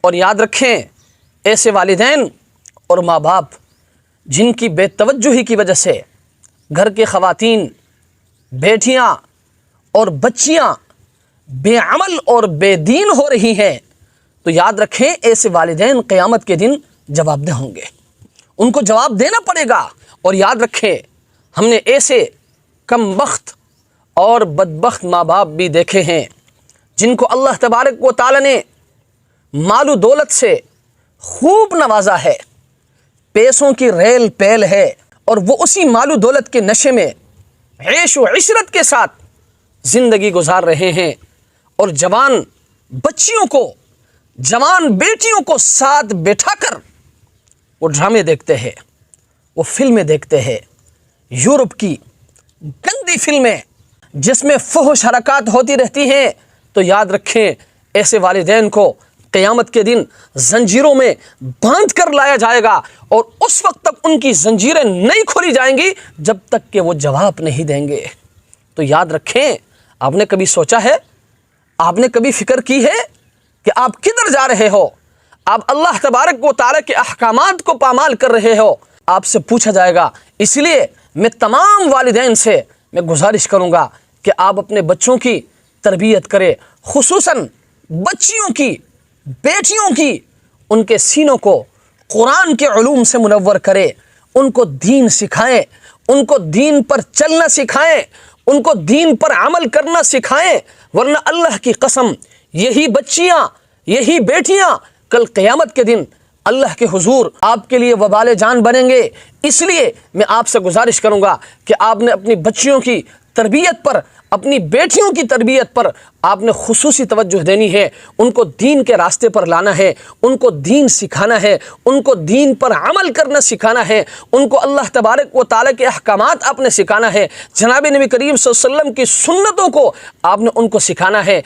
اور یاد رکھیں ایسے والدین اور ماں باپ جن کی بے توجہی کی وجہ سے گھر کی خواتین، بیٹیاں اور بچیاں بے عمل اور بے دین ہو رہی ہیں، تو یاد رکھیں ایسے والدین قیامت کے دن جواب دہ ہوں گے، ان کو جواب دینا پڑے گا۔ اور یاد رکھیں ہم نے ایسے کم بخت اور بدبخت ماں باپ بھی دیکھے ہیں جن کو اللہ تبارک و تعالی نے مال و دولت سے خوب نوازا ہے، پیسوں کی ریل پیل ہے، اور وہ اسی مال و دولت کے نشے میں عیش و عشرت کے ساتھ زندگی گزار رہے ہیں، اور جوان بچیوں کو، جوان بیٹیوں کو ساتھ بٹھا کر وہ ڈرامے دیکھتے ہیں، وہ فلمیں دیکھتے ہیں، یورپ کی گندی فلمیں جس میں فحش حرکات ہوتی رہتی ہیں۔ تو یاد رکھیں ایسے والدین کو قیامت کے دن زنجیروں میں باندھ کر لایا جائے گا، اور اس وقت تک ان کی زنجیریں نہیں کھولی جائیں گی جب تک کہ وہ جواب نہیں دیں گے۔ تو یاد رکھیں، آپ نے کبھی سوچا ہے، آپ نے کبھی فکر کی ہے کہ آپ کدھر جا رہے ہو؟ آپ اللہ تبارک و تعالی کے احکامات کو پامال کر رہے ہو، آپ سے پوچھا جائے گا۔ اس لیے میں تمام والدین سے میں گزارش کروں گا کہ آپ اپنے بچوں کی تربیت کریں، خصوصاً بچیوں کی، بیٹیوں کی، ان کے سینوں کو قرآن کے علوم سے منور کریں، ان کو دین سکھائیں، ان کو دین پر چلنا سکھائیں، ان کو دین پر عمل کرنا سکھائیں، ورنہ اللہ کی قسم یہی بچیاں، یہی بیٹیاں کل قیامت کے دن اللہ کے حضور آپ کے لیے وبال جان بنیں گے۔ اس لیے میں آپ سے گزارش کروں گا کہ آپ نے اپنی بچیوں کی تربیت پر، اپنی بیٹیوں کی تربیت پر آپ نے خصوصی توجہ دینی ہے، ان کو دین کے راستے پر لانا ہے، ان کو دین سکھانا ہے، ان کو دین پر عمل کرنا سکھانا ہے، ان کو اللہ تبارک و تعالی کے احکامات آپ نے سکھانا ہے، جناب نبی کریم صلی اللہ علیہ وسلم کی سنتوں کو آپ نے ان کو سکھانا ہے۔